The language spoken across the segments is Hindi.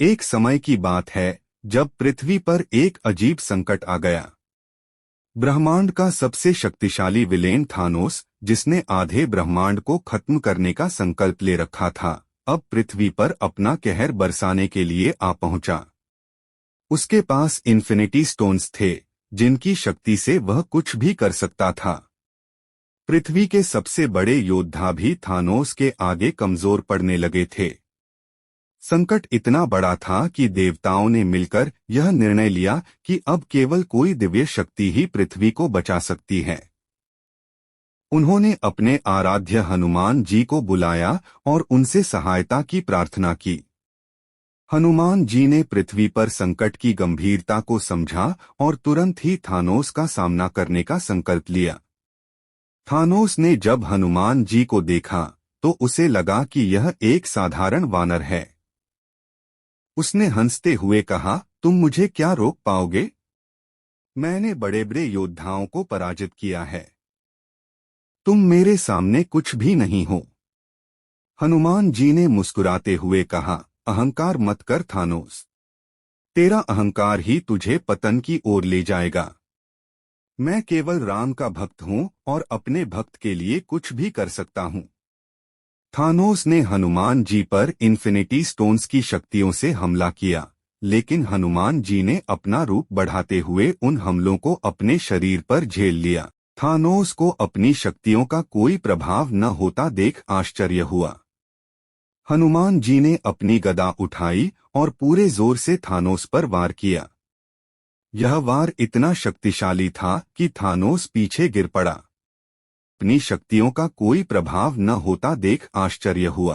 एक समय की बात है जब पृथ्वी पर एक अजीब संकट आ गया। ब्रह्मांड का सबसे शक्तिशाली विलेन थानोस, जिसने आधे ब्रह्मांड को खत्म करने का संकल्प ले रखा था, अब पृथ्वी पर अपना कहर बरसाने के लिए आ पहुंचा। उसके पास इन्फिनिटी स्टोन्स थे, जिनकी शक्ति से वह कुछ भी कर सकता था। पृथ्वी के सबसे बड़े योद्धा भी थानोस के आगे कमजोर पड़ने लगे थे। संकट इतना बड़ा था कि देवताओं ने मिलकर यह निर्णय लिया कि अब केवल कोई दिव्य शक्ति ही पृथ्वी को बचा सकती है। उन्होंने अपने आराध्य हनुमान जी को बुलाया और उनसे सहायता की प्रार्थना की। हनुमान जी ने पृथ्वी पर संकट की गंभीरता को समझा और तुरंत ही थानोस का सामना करने का संकल्प लिया। थानोस ने जब हनुमान जी को देखा तो उसे लगा कि यह एक साधारण वानर है। उसने हंसते हुए कहा, तुम मुझे क्या रोक पाओगे? मैंने बड़े बड़े योद्धाओं को पराजित किया है। तुम मेरे सामने कुछ भी नहीं हो। हनुमान जी ने मुस्कुराते हुए कहा, अहंकार मत कर थानोस। तेरा अहंकार ही तुझे पतन की ओर ले जाएगा। मैं केवल राम का भक्त हूँ और अपने भक्त के लिए कुछ भी कर सकता हूँ। थानोस ने हनुमान जी पर इन्फिनिटी स्टोन्स की शक्तियों से हमला किया, लेकिन हनुमान जी ने अपना रूप बढ़ाते हुए उन हमलों को अपने शरीर पर झेल लिया। थानोस को अपनी शक्तियों का कोई प्रभाव न होता देख आश्चर्य हुआ। हनुमान जी ने अपनी गदा उठाई और पूरे जोर से थानोस पर वार किया। यह वार इतना शक्तिशाली था कि थानोस पीछे गिर पड़ा। अपनी शक्तियों का कोई प्रभाव न होता देख आश्चर्य हुआ।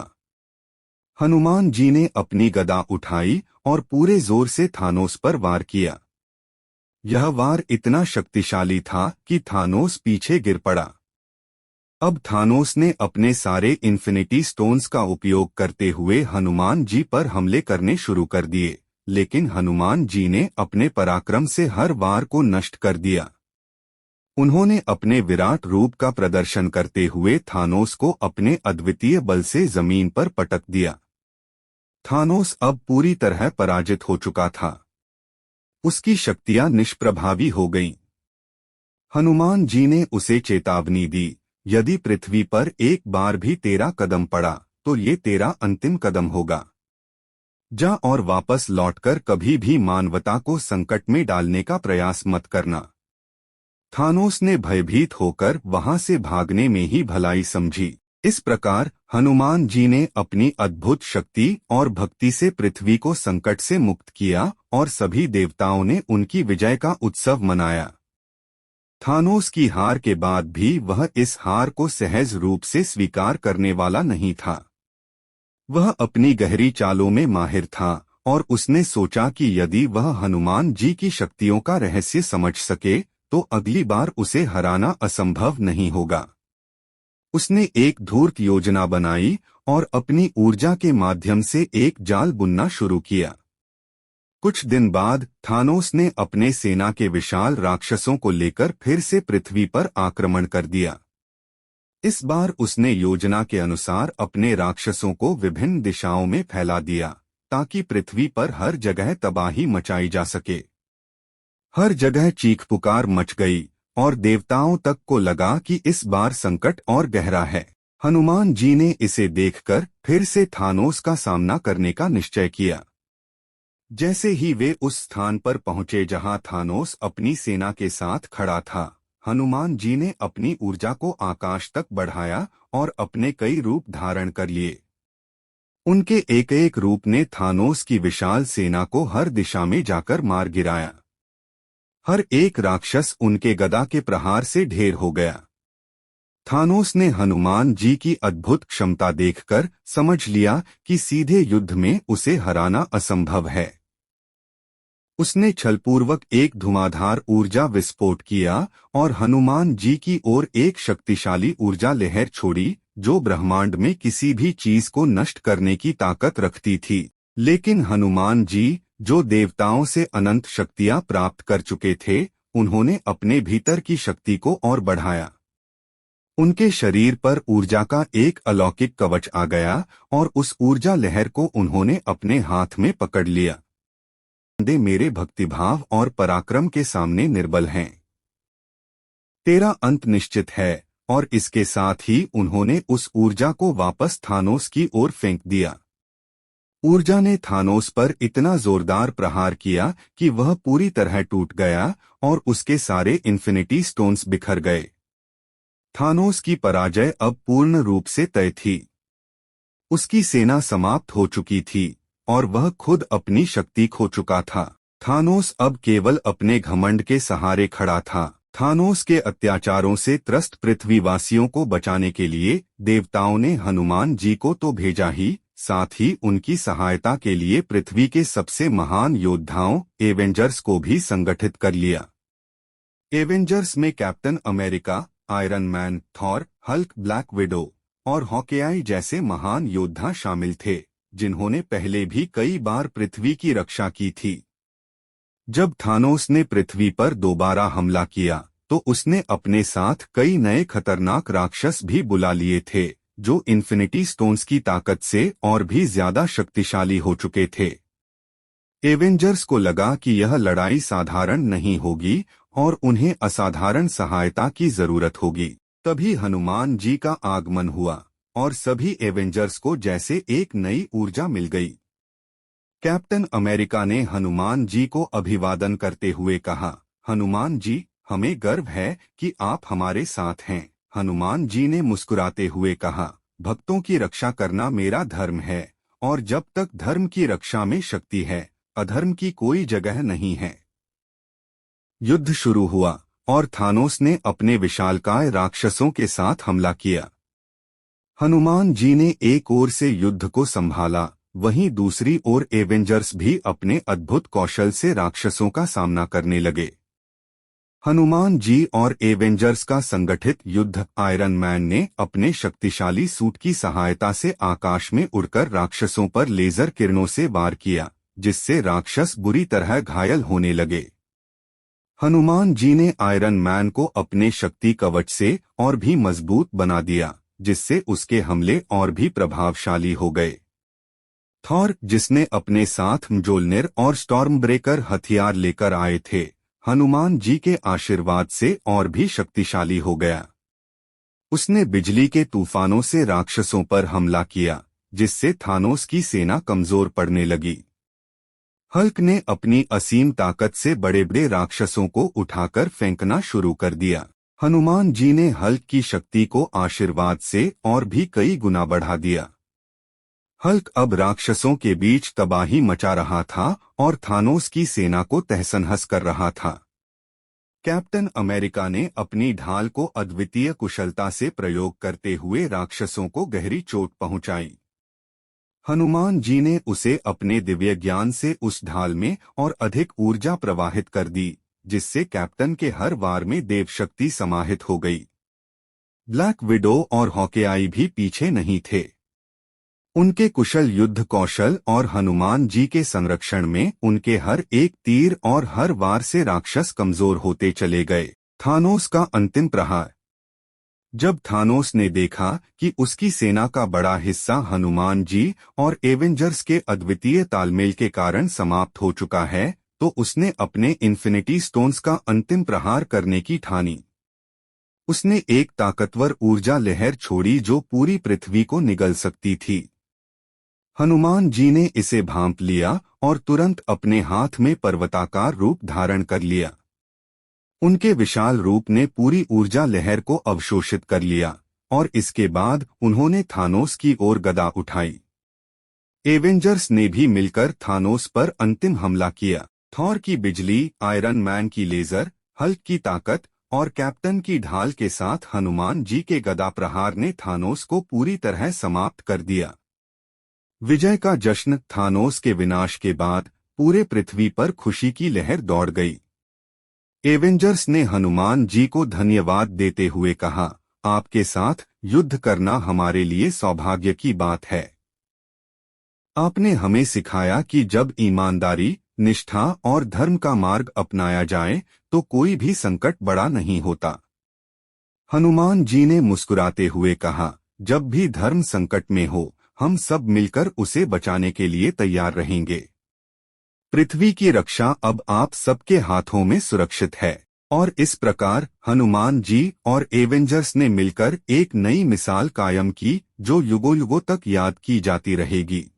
हनुमान जी ने अपनी गदा उठाई और पूरे जोर से थानोस पर वार किया। यह वार इतना शक्तिशाली था कि थानोस पीछे गिर पड़ा। अब थानोस ने अपने सारे इन्फिनिटी स्टोन्स का उपयोग करते हुए हनुमान जी पर हमले करने शुरू कर दिए, लेकिन हनुमान जी ने अपने पराक्रम से हर वार को नष्ट कर दिया। उन्होंने अपने विराट रूप का प्रदर्शन करते हुए थानोस को अपने अद्वितीय बल से जमीन पर पटक दिया। थानोस अब पूरी तरह पराजित हो चुका था। उसकी शक्तियां निष्प्रभावी हो गईं। हनुमान जी ने उसे चेतावनी दी, यदि पृथ्वी पर एक बार भी तेरा कदम पड़ा तो ये तेरा अंतिम कदम होगा। जा और वापस लौटकर कभी भी मानवता को संकट में डालने का प्रयास मत करना। थानोस ने भयभीत होकर वहां से भागने में ही भलाई समझी। इस प्रकार हनुमान जी ने अपनी अद्भुत शक्ति और भक्ति से पृथ्वी को संकट से मुक्त किया और सभी देवताओं ने उनकी विजय का उत्सव मनाया। थानोस की हार के बाद भी वह इस हार को सहज रूप से स्वीकार करने वाला नहीं था। वह अपनी गहरी चालों में माहिर था और उसने सोचा कि यदि वह हनुमान जी की शक्तियों का रहस्य समझ सके तो अगली बार उसे हराना असंभव नहीं होगा। उसने एक धूर्त योजना बनाई और अपनी ऊर्जा के माध्यम से एक जाल बुनना शुरू किया। कुछ दिन बाद थानोस ने अपने सेना के विशाल राक्षसों को लेकर फिर से पृथ्वी पर आक्रमण कर दिया। इस बार उसने योजना के अनुसार अपने राक्षसों को विभिन्न दिशाओं में फैला दिया, ताकि पृथ्वी पर हर जगह तबाही मचाई जा सके। हर जगह चीख पुकार मच गई और देवताओं तक को लगा कि इस बार संकट और गहरा है। हनुमान जी ने इसे देखकर फिर से थानोस का सामना करने का निश्चय किया। जैसे ही वे उस स्थान पर पहुंचे जहां थानोस अपनी सेना के साथ खड़ा था, हनुमान जी ने अपनी ऊर्जा को आकाश तक बढ़ाया और अपने कई रूप धारण कर लिए। उनके एक एक रूप ने थानोस की विशाल सेना को हर दिशा में जाकर मार गिराया। हर एक राक्षस उनके गदा के प्रहार से ढेर हो गया। थानोस ने हनुमान जी की अद्भुत क्षमता देखकर समझ लिया कि सीधे युद्ध में उसे हराना असंभव है। उसने छलपूर्वक एक धुआंधार ऊर्जा विस्फोट किया और हनुमान जी की ओर एक शक्तिशाली ऊर्जा लहर छोड़ी, जो ब्रह्मांड में किसी भी चीज को नष्ट करने की ताकत रखती थी। लेकिन हनुमान जी, जो देवताओं से अनंत शक्तियां प्राप्त कर चुके थे, उन्होंने अपने भीतर की शक्ति को और बढ़ाया। उनके शरीर पर ऊर्जा का एक अलौकिक कवच आ गया और उस ऊर्जा लहर को उन्होंने अपने हाथ में पकड़ लिया। बंदे मेरे भक्तिभाव और पराक्रम के सामने निर्बल हैं। तेरा अंत निश्चित है। और इसके साथ ही उन्होंने उस ऊर्जा को वापस थानोस की ओर फेंक दिया। ऊर्जा ने थानोस पर इतना जोरदार प्रहार किया कि वह पूरी तरह टूट गया और उसके सारे इन्फिनिटी स्टोन्स बिखर गए। थानोस की पराजय अब पूर्ण रूप से तय थी। उसकी सेना समाप्त हो चुकी थी और वह खुद अपनी शक्ति खो चुका था। थानोस अब केवल अपने घमंड के सहारे खड़ा था। थानोस के अत्याचारों से त्रस्त पृथ्वीवासियों को बचाने के लिए देवताओं ने हनुमान जी को तो भेजा ही, साथ ही उनकी सहायता के लिए पृथ्वी के सबसे महान योद्धाओं एवेंजर्स को भी संगठित कर लिया। एवेंजर्स में captain America, iron man, Thor, Hulk, black window और हॉकेआई जैसे महान योद्धा शामिल थे, जिन्होंने पहले भी कई बार पृथ्वी की रक्षा की थी। जब थानोस ने पृथ्वी पर दोबारा हमला किया तो उसने अपने साथ कई नए खतरनाक राक्षस भी बुला लिए थे, जो इन्फिनिटी स्टोन्स की ताकत से और भी ज्यादा शक्तिशाली हो चुके थे। एवेंजर्स को लगा कि यह लड़ाई साधारण नहीं होगी और उन्हें असाधारण सहायता की जरूरत होगी। तभी हनुमान जी का आगमन हुआ और सभी एवेंजर्स को जैसे एक नई ऊर्जा मिल गई। कैप्टन अमेरिका ने हनुमान जी को अभिवादन करते हुए कहा, हनुमान जी, हमें गर्व है कि आप हमारे साथ हैं। हनुमान जी ने मुस्कुराते हुए कहा, भक्तों की रक्षा करना मेरा धर्म है और जब तक धर्म की रक्षा में शक्ति है, अधर्म की कोई जगह नहीं है। युद्ध शुरू हुआ और थानोस ने अपने विशालकाय राक्षसों के साथ हमला किया। हनुमान जी ने एक ओर से युद्ध को संभाला, वहीं दूसरी ओर एवेंजर्स भी अपने अद्भुत कौशल से राक्षसों का सामना करने लगे। हनुमान जी और एवेंजर्स का संगठित युद्ध। आयरन मैन ने अपने शक्तिशाली सूट की सहायता से आकाश में उड़कर राक्षसों पर लेजर किरणों से वार किया, जिससे राक्षस बुरी तरह घायल होने लगे। हनुमान जी ने आयरन मैन को अपने शक्ति कवच से और भी मजबूत बना दिया, जिससे उसके हमले और भी प्रभावशाली हो गए। थॉर, जिसने अपने साथ म्जोलनिर और स्टॉर्म ब्रेकर हथियार लेकर आए थे, हनुमान जी के आशीर्वाद से और भी शक्तिशाली हो गया। उसने बिजली के तूफानों से राक्षसों पर हमला किया, जिससे थानोस की सेना कमजोर पड़ने लगी। हल्क ने अपनी असीम ताकत से बड़े बड़े राक्षसों को उठाकर फेंकना शुरू कर दिया। हनुमान जी ने हल्क की शक्ति को आशीर्वाद से और भी कई गुना बढ़ा दिया। हल्क अब राक्षसों के बीच तबाही मचा रहा था और थानोस की सेना को तहस-नहस कर रहा था। कैप्टन अमेरिका ने अपनी ढाल को अद्वितीय कुशलता से प्रयोग करते हुए राक्षसों को गहरी चोट पहुंचाई। हनुमान जी ने उसे अपने दिव्य ज्ञान से उस ढाल में और अधिक ऊर्जा प्रवाहित कर दी, जिससे कैप्टन के हर वार में देव शक्ति समाहित हो गई। ब्लैक विडो और हॉकेआई भी पीछे नहीं थे। उनके कुशल युद्ध कौशल और हनुमान जी के संरक्षण में उनके हर एक तीर और हर वार से राक्षस कमजोर होते चले गए। थानोस का अंतिम प्रहार। जब थानोस ने देखा कि उसकी सेना का बड़ा हिस्सा हनुमान जी और एवेंजर्स के अद्वितीय तालमेल के कारण समाप्त हो चुका है, तो उसने अपने इन्फिनिटी स्टोन्स का अंतिम प्रहार करने की ठानी। उसने एक ताकतवर ऊर्जा लहर छोड़ी जो पूरी पृथ्वी को निगल सकती थी। हनुमान जी ने इसे भांप लिया और तुरंत अपने हाथ में पर्वताकार रूप धारण कर लिया। उनके विशाल रूप ने पूरी ऊर्जा लहर को अवशोषित कर लिया और इसके बाद उन्होंने थानोस की ओर गदा उठाई। एवेंजर्स ने भी मिलकर थानोस पर अंतिम हमला किया। थॉर की बिजली, आयरन मैन की लेजर, हल्क की ताकत और कैप्टन की ढाल के साथ हनुमान जी के गदा प्रहार ने थानोस को पूरी तरह समाप्त कर दिया। विजय का जश्न। थानोस के विनाश के बाद पूरे पृथ्वी पर खुशी की लहर दौड़ गई। एवेंजर्स ने हनुमान जी को धन्यवाद देते हुए कहा, आपके साथ युद्ध करना हमारे लिए सौभाग्य की बात है। आपने हमें सिखाया कि जब ईमानदारी, निष्ठा और धर्म का मार्ग अपनाया जाए तो कोई भी संकट बड़ा नहीं होता। हनुमान जी ने मुस्कुराते हुए कहा, जब भी धर्म संकट में हो, हम सब मिलकर उसे बचाने के लिए तैयार रहेंगे। पृथ्वी की रक्षा अब आप सबके हाथों में सुरक्षित है। और इस प्रकार हनुमान जी और एवेंजर्स ने मिलकर एक नई मिसाल कायम की, जो युगों युगों तक याद की जाती रहेगी।